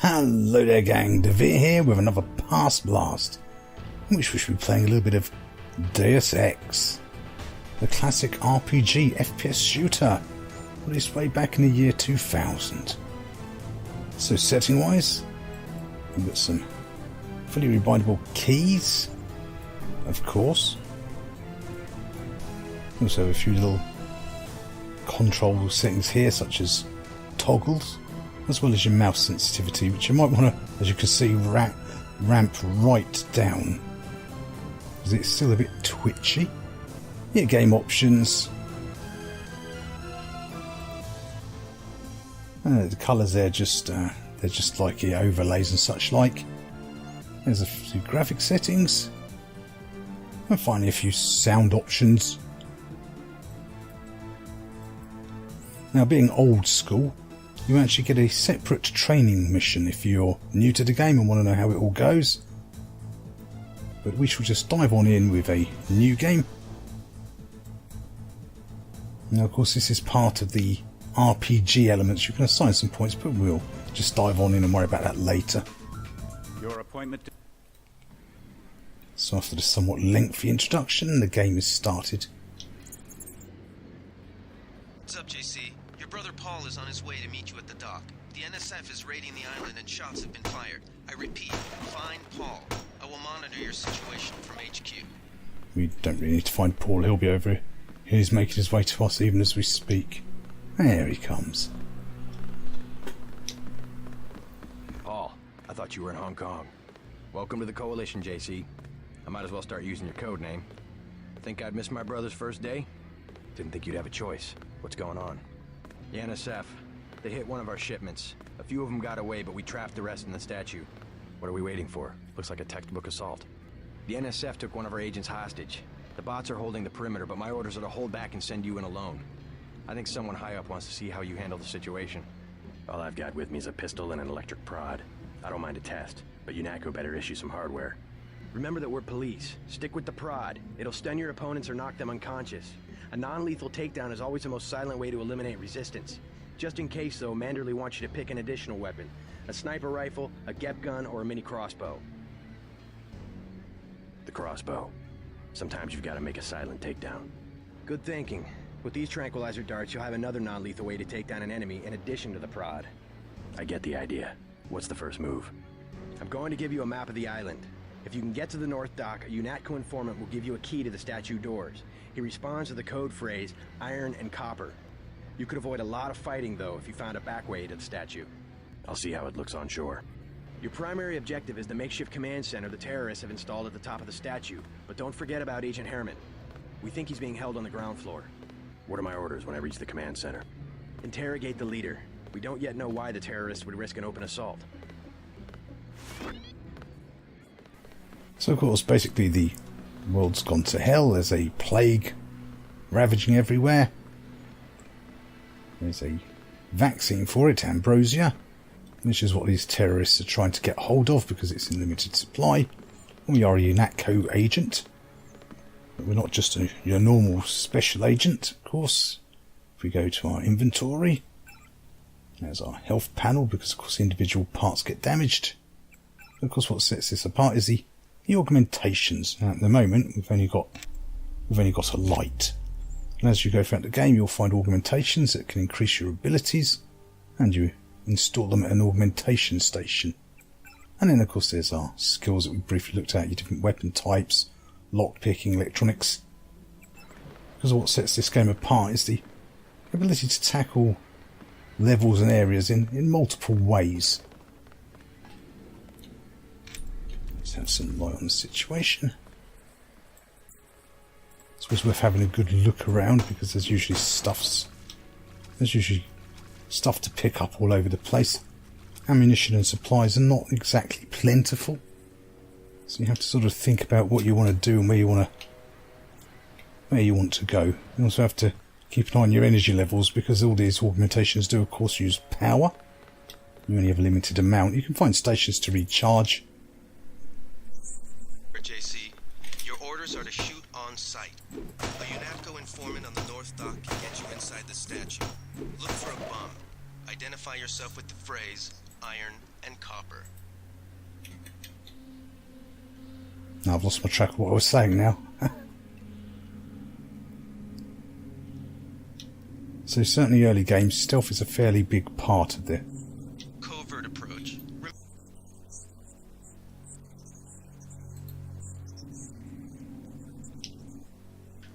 Hello there gang, Devere here with another Past Blast, in which we should be playing a little bit of Deus Ex, the classic RPG FPS shooter, released way back in the year 2000. So setting wise, we've got some fully rebindable keys, of course. Also have a few little control settings here, such as toggles, as well as your mouse sensitivity, which you might want to, as you can see, ramp right down, because it's still a bit twitchy. Your game options, the colours they're just like your overlays and such like. There's a few graphic settings, and finally a few sound options. Now, being old school, you actually get a separate training mission if you're new to the game and want to know how it all goes. But we shall just dive on in with a new game. Now, of course, this is part of the RPG elements. You can assign some points, but we'll just dive on in and worry about that later. Your appointment. So after the somewhat lengthy introduction, the game is started. What's up, JC? Your brother Paul is on his way to meet you at the dock. The NSF is raiding the island and shots have been fired. I repeat, find Paul. I will monitor your situation from HQ. We don't really need to find Paul, he'll be over here. He's making his way to us even as we speak. There he comes. Paul, I thought you were in Hong Kong. Welcome to the Coalition, JC. I might as well start using your code name. Think I'd miss my brother's first day? Didn't think you'd have a choice. What's going on? The NSF. They hit one of our shipments. A few of them got away, but we trapped the rest in the statue. What are we waiting for? Looks like a textbook assault. The NSF took one of our agents hostage. The bots are holding the perimeter, but my orders are to hold back and send you in alone. I think someone high up wants to see how you handle the situation. All I've got with me is a pistol and an electric prod. I don't mind a test, but UNATCO better issue some hardware. Remember that we're police. Stick with the prod. It'll stun your opponents or knock them unconscious. A non-lethal takedown is always the most silent way to eliminate resistance. Just in case, though, Manderley wants you to pick an additional weapon. A sniper rifle, a GEP gun, or a mini crossbow. The crossbow. Sometimes you've got to make a silent takedown. Good thinking. With these tranquilizer darts, you'll have another non-lethal way to take down an enemy in addition to the prod. I get the idea. What's the first move? I'm going to give you a map of the island. If you can get to the North Dock, a UNATCO informant will give you a key to the statue doors. He responds to the code phrase, iron and copper. You could avoid a lot of fighting, though, if you found a back way to the statue. I'll see how it looks on shore. Your primary objective is the makeshift command center the terrorists have installed at the top of the statue, but don't forget about Agent Herman. We think he's being held on the ground floor. What are my orders when I reach the command center? Interrogate the leader. We don't yet know why the terrorists would risk an open assault. So of course, basically the world's gone to hell. There's a plague ravaging everywhere. There's a vaccine for it, ambrosia, which is what these terrorists are trying to get hold of because it's in limited supply. We are a UNATCO agent, but we're not just your normal special agent, of course. If we go to our inventory, there's our health panel, because of course individual parts get damaged. Of course, what sets this apart is the augmentations. Now, at the moment, we've only got a light. And as you go throughout the game, you'll find augmentations that can increase your abilities, and you install them at an augmentation station. And then, of course, there's our skills that we briefly looked at, your different weapon types, lockpicking, electronics. Because what sets this game apart is the ability to tackle levels and areas in multiple ways. Let's have some light on the situation. It's always worth having a good look around because there's usually stuff to pick up all over the place. Ammunition and supplies are not exactly plentiful, so you have to sort of think about what you want to do and where you want to go. You also have to keep an eye on your energy levels because all these augmentations do, of course, use power. You only have a limited amount. You can find stations to recharge. JC, your orders are to shoot on sight. A UNATCO informant on the North Dock can get you inside the statue. Look for a bomb. Identify yourself with the phrase, iron, and copper. Now I've lost my track of what I was saying now. So certainly early games, stealth is a fairly big part of the Covert approach.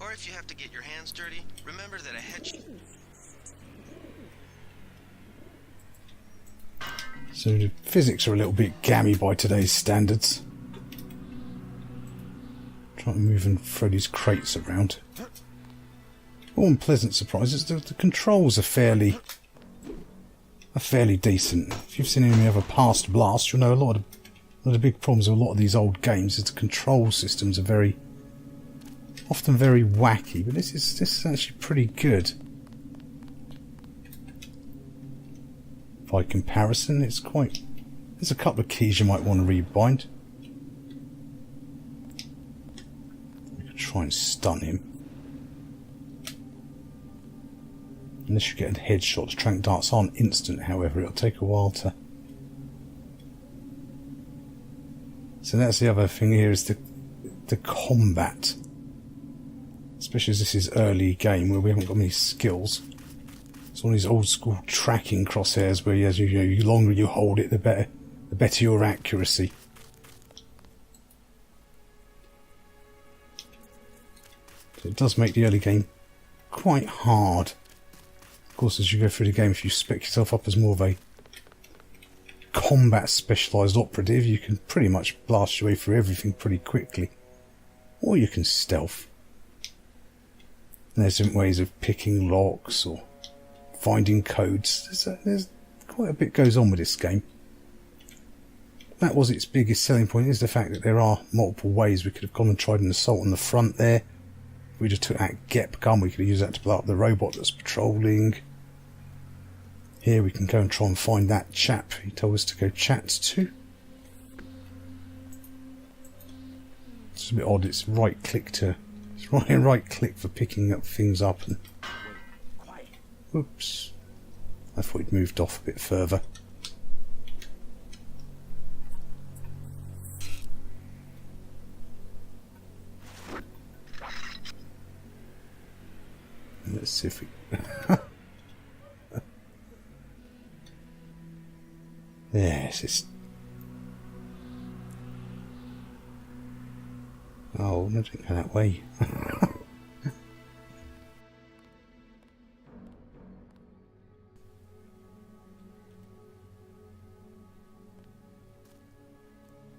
Or if you have to get your hands dirty, remember that a headshot. So the physics are a little bit gammy by today's standards. Trying to move and throw these crates around. All unpleasant surprises. The controls are fairly decent. If you've seen any other past blasts, you'll know one of the big problems with a lot of these old games is the control systems are often very wacky. But this is actually pretty good. By comparison, there's a couple of keys you might want to rebind. We could try and stun him. Unless you get a headshot, trank darts aren't instant, however, it'll take a while to... So that's the other thing here, is the combat. Especially as this is early game where we haven't got many skills. It's one of these old school tracking crosshairs where the longer you hold it, the better your accuracy. So it does make the early game quite hard. Of course, as you go through the game, if you spec yourself up as more of a combat specialised operative, you can pretty much blast your way through everything pretty quickly. Or you can stealth. And there's different ways of picking locks or finding codes. There's quite a bit goes on with this game. That was its biggest selling point, is the fact that there are multiple ways. We could have gone and tried an assault on the front there. If we just took that GEP gun, we could have used that to blow up the robot that's patrolling. Here we can go and try and find that chap he told us to go chat to. It's a bit odd, it's right click for picking up things up and... Oops. I thought he'd moved off a bit further. Let's see if we... Yes, it's... Oh, no, don't go that way.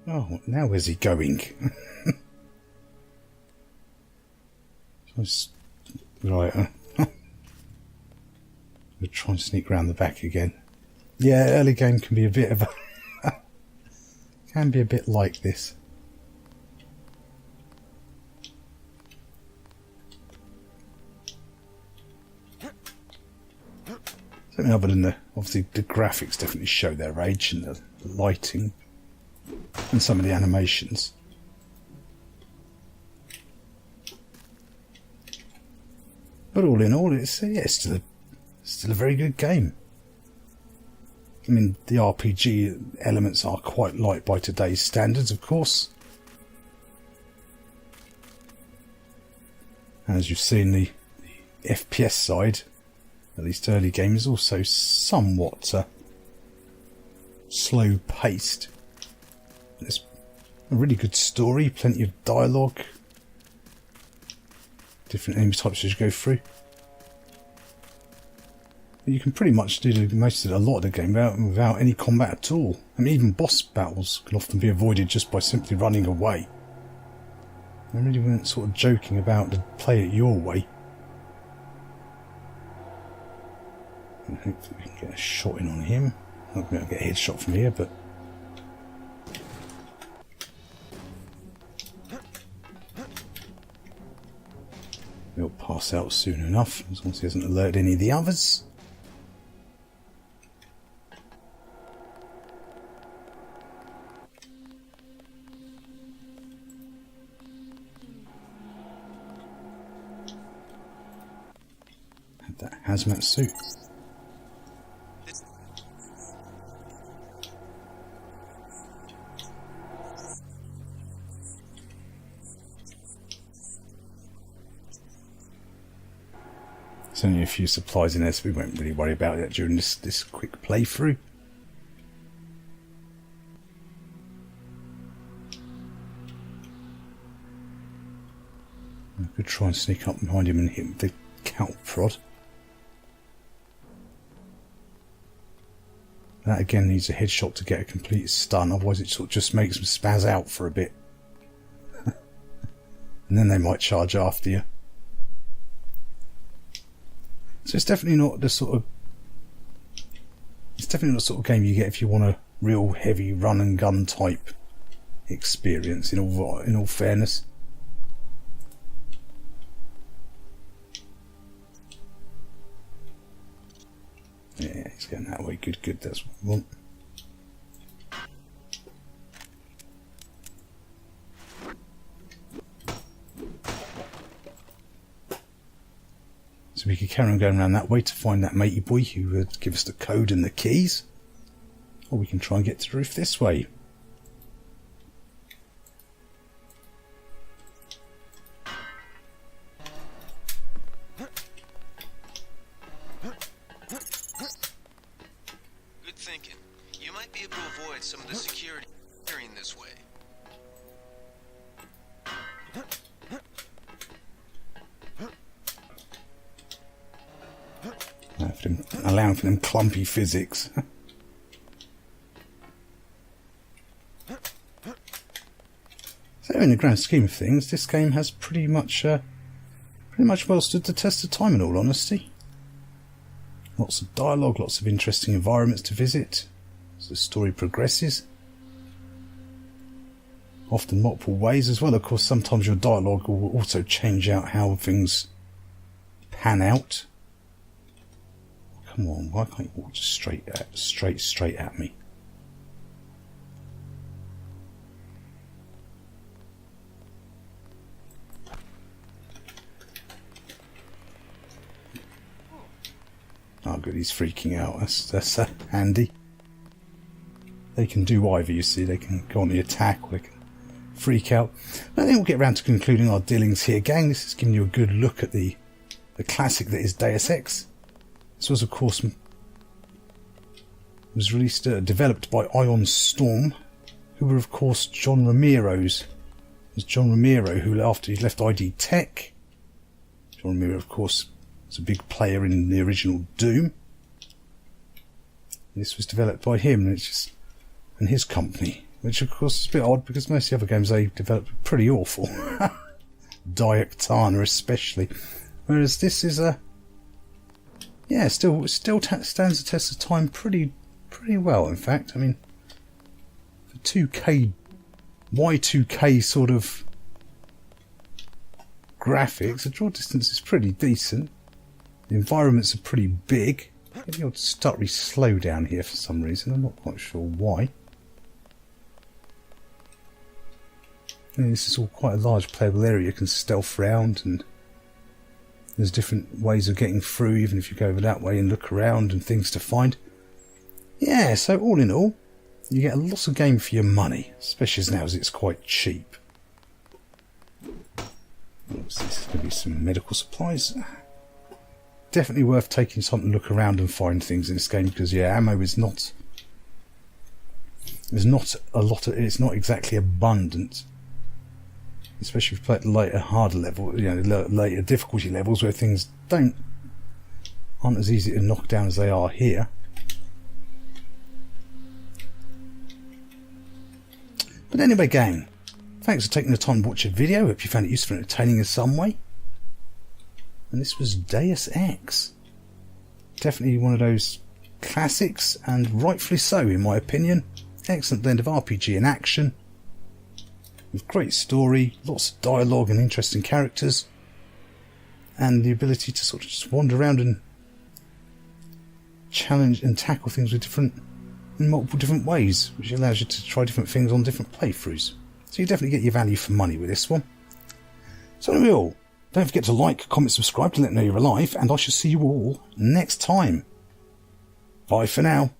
Oh, now where's he going? Right, we'll try and sneak around the back again. Yeah, early game can be a bit of a... can be a bit like this. Something other than obviously the graphics definitely show their age, and the lighting and some of the animations. But all in all, it's still a very good game. I mean, the RPG elements are quite light by today's standards, of course. As you've seen, the FPS side, at least early game, is also somewhat slow-paced. There's a really good story, plenty of dialogue, different enemy types as you go through. You can pretty much do a lot of the game without any combat at all. I mean, even boss battles can often be avoided just by simply running away. I really weren't sort of joking about to play it your way. And hopefully we can get a shot in on him. Not going to get a headshot from here, but... he'll pass out soon enough, as long as he hasn't alerted any of the others. Had that hazmat suit. There's only a few supplies in there, so we won't really worry about that during this quick playthrough. I could try and sneak up behind him and hit him with the cow prod. That again needs a headshot to get a complete stun, otherwise it sort of just makes them spaz out for a bit. And then they might charge after you. So it's definitely not the sort of game you get if you want a real heavy run and gun type experience, in all fairness. Yeah, he's going that way. Good, that's what we want. So we could carry on going around that way to find that matey boy who would give us the code and the keys. Or we can try and get to the roof this way. Good thinking. You might be able to avoid some of the security entering this way. Allowing for them clumpy physics. So in the grand scheme of things, this game has pretty much well stood the test of time, in all honesty. Lots of dialogue, lots of interesting environments to visit as the story progresses. Often multiple ways as well. Of course, sometimes your dialogue will also change out how things pan out. Come on, why can't you walk just straight at me? Oh good, he's freaking out. That's handy. They can do either, you see. They can go on the attack or they can freak out. But I think we'll get around to concluding our dealings here, gang. This has given you a good look at the classic that is Deus Ex. This was, of course, released, developed by Ion Storm, who were, of course, John Ramiro's. It was John Ramiro who, after he left ID Tech, John Ramiro, of course, was a big player in the original Doom. This was developed by him, and his company, which, of course, is a bit odd because most of the other games they developed were pretty awful. Diactana especially. Whereas this is yeah, still stands the test of time pretty well. In fact, I mean, for 2K, Y2K sort of graphics, the draw distance is pretty decent. The environments are pretty big. Maybe I'll start slow down here for some reason. I'm not quite sure why. And this is all quite a large playable area. You can stealth round and there's different ways of getting through, even if you go over that way and look around and things to find. Yeah, so all in all, you get a lot of game for your money, especially as now as it's quite cheap. What's this? Going to be some medical supplies. Definitely worth taking something to look around and find things in this game because, yeah, ammo is not. There's not a lot of. It's not exactly abundant. Especially if you play at the later, harder level, you know, later difficulty levels where things aren't as easy to knock down as they are here. But anyway, gang, thanks for taking the time to watch the video. Hope you found it useful and entertaining in some way. And this was Deus Ex. Definitely one of those classics, and rightfully so, in my opinion. Excellent blend of RPG and action. With great story, lots of dialogue and interesting characters, and the ability to sort of just wander around and challenge and tackle things with in multiple different ways, which allows you to try different things on different playthroughs. So you definitely get your value for money with this one. So anyway, all, don't forget to like, comment, subscribe to let me know you're alive, and I shall see you all next time. Bye for now.